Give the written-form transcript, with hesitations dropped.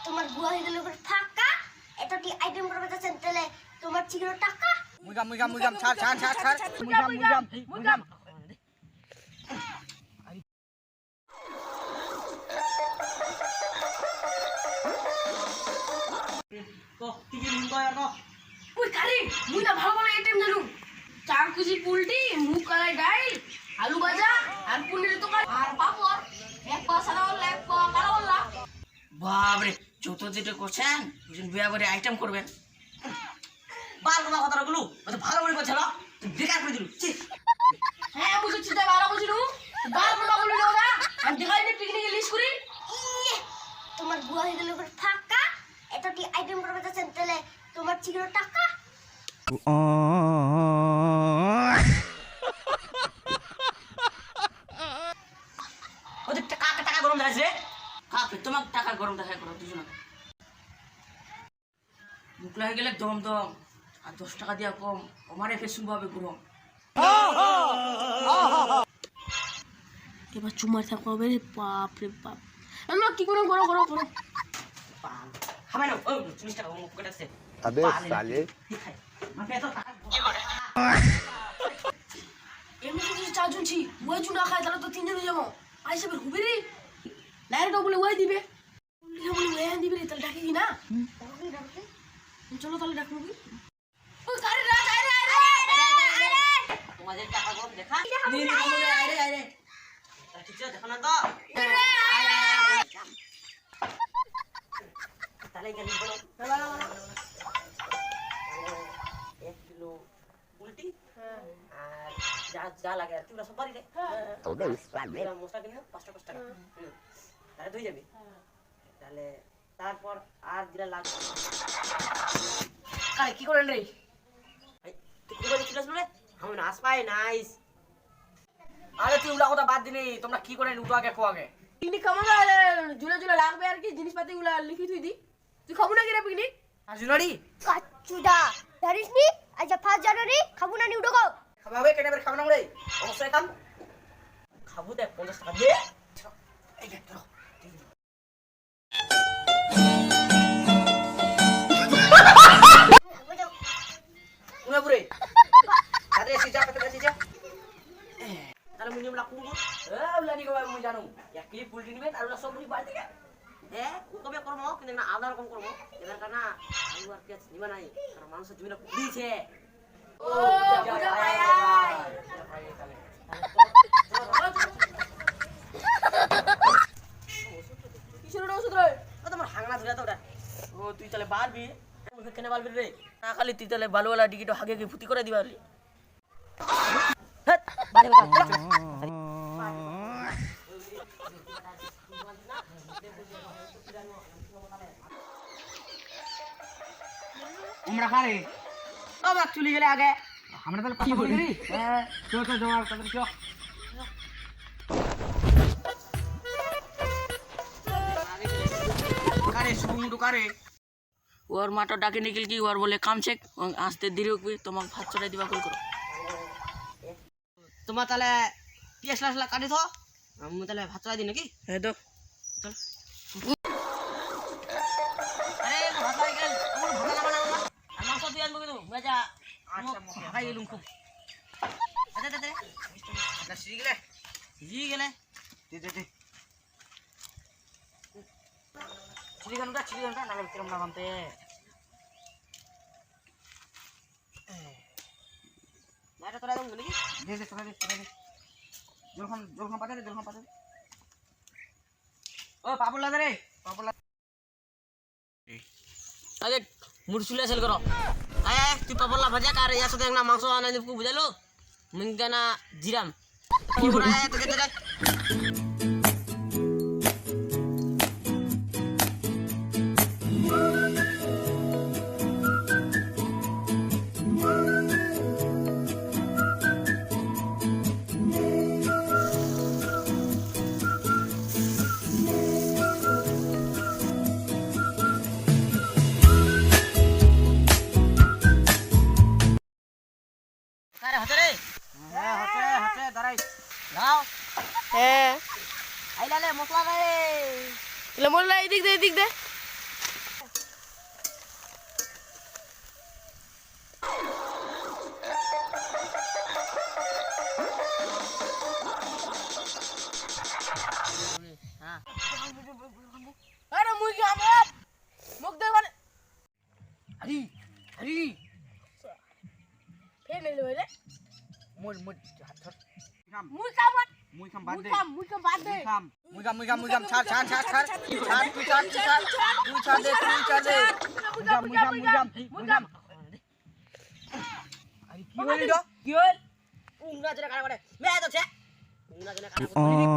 তোমার বুয়া হয়ে গেলে ফাঁকা এটা কি আইটেম করবে যাচ্ছেন তাহলে তোমার চিগুলো টাকা মুইগাম ছাড় মুইগাম তো টিকে নিন কয় আর ওই কারি মুই না ভালো ভালো আইটেম জানু চার কুচি পুলটি মুগ কলাই ডাল আলু ভাজা আর পনির দোকান আর পাপড় এক পা সাদা ওলা এক পা কালো ওলা বাবরে যত যেটা করছেন বুঝুন বিয়া করে আইটেম করবেন বাল কথা কথাগুলো তো ভালো করে করছিল তুই বেকার করে দিলু হ্যাঁ বুঝছি তাই ভালো বুঝিনু বাল বড় বড় লোগা আমি দেখাই দে পিকনিকে লিস্ট করি তোমার বুয়া হয়ে গেলে ফাঁকা এটা কি আইটেম করবে যাচ্ছেন তাহলে তোমার চিগুলো টাকা ওদের টাকা গরম দেখাচ্ছে রে কাকে তোমার টাকা গরম দেখায় করো দুজন মুখলা হয়ে গেলে দম দম আর 10 টাকা দিয়া কম আমারে ফের শুনবো হবে গরম এবার চুমার থাকো হবে রে বাপ রে বাপ না কি করো করো করো করো খাবে না ও 40 টাকা মুখ কাটাছে अबे साले মানে এত টাকা কি করে এমনি কিছু চারজন ছি ওই চুনা খায় তাহলে তো তিনজন যাবো আইসে বের হুবি রে লাইরটা বলে ওই দিবে বলে ওই দিবে রে তাহলে ডাকি কি না চলো তাহলে ডাকবো কি ও কারে রা তোমাদের টাকা গরম দেখা নি আরে ঠিক আছে দেখো না তো তাহলে গেলি বলো 1 কিলো উল্টি আর যা লাগে আর কি ওরা সব বাড়ি রে todo vale মশলা কিনে 5 টাকা তাহলে ধুই যাবি তাহলে তারপর আর দিলা লাগবে আরে কি করেন রে তুই কি বলছিস রে আমি নাচ পাই নাইস আরে তুই উলা কথা বাদ দিলি তোমরা কি করে উঠো আগে খোয়াগে পিকনিক খাবো না জুলে জুলে লাগবে আর কি জিনিসপাতি গুলা লিখি তুই দি তুই খাবো না কি রে পিকনিক আর জুনারি কাচ্চুদা জানিস নি আজ 5 জানুয়ারি খাবো না নিউডো গো খাবে কেনে বের খাবে না রে অবশ্যই কাম খাবো দেখ 50 টাকা দিয়ে এই দেখ ধরো উনা পুরে আরে সিজা পেতে সিজা তাহলে মিনিমাম লাখ করব উলানি কো আমি জানো 1 কেজি পুলটি নিবেন আর ওরা সব মুড়ি বাড়ি থেকে ও কবে করবো কিন্তু না আলাদা রকম করবো এবার কারণ আলু আর পেঁয়াজ নিবা নাই কারণ মানুষের জমিটা দিয়েছে ও বুঝা পাই কিশোর ওষুধ রে ও তোমার হাঙ্গনা ধরে তো ওটা ও তুই তাহলে বাড়বি কেনে বাড়বি রে না খালি তুই তাহলে বালুওয়ালা ডিকিটো হাগে গিয়ে ফুটি করে দিবা বাড়ি আমরা খারে ও বাক চলে গেলে আগে আমরা তাহলে কথা বলি রে হ্যাঁ চল চল জমা তাদের চল কারে সুমুডু কারে ওর মাটা ডাকে নিকল কি ওর বলে কাম চেক আসতে দেরি হবে তোমাকে ভাত চড়াই দিবা কল করো তোমার তাহলে পিয়াস লাসলা কাটি থো আমি তাহলে ভাত চড়াই দিই নাকি হ্যাঁ তো চল আরে ভাত চড়াই গেল আমার ভাত লাগা না আর মাংস তুই আনবো কিন্তু মজা আচ্ছা খাই গেলুম খুব আচ্ছা দে আচ্ছা শিখে গেলে জি গেলে দে চিড়িগানটা নালে কিরম না বানতে মাটা তোরা দেবো নাকি দে তোরা দে জলখান পাতে ও পাপড় রে পাপড় আগে মুরসুলে সেল করো আয় তুই পাপড়লা ভাজা কার ইয়ার সাথে একটা মাংস আনাই দিব বুঝাইলো মিঙ্গানা জিরাম কি বড় আয় তোকে দে দাও হ্যাঁ আইলালে মশলা রে এলে মোর লাই দিক দে আরে আরে ফের মেলে হইলে মোর হাত ধর মুই কাম মুই খাম বাদ দে মুই কাম বাদ দে মুই খাম ছাড় তুই ছাড় দে আরে কি হইল রে কি হল উংনা জেনা কারা করে মে তো ছে উংনা জেনা কারা করে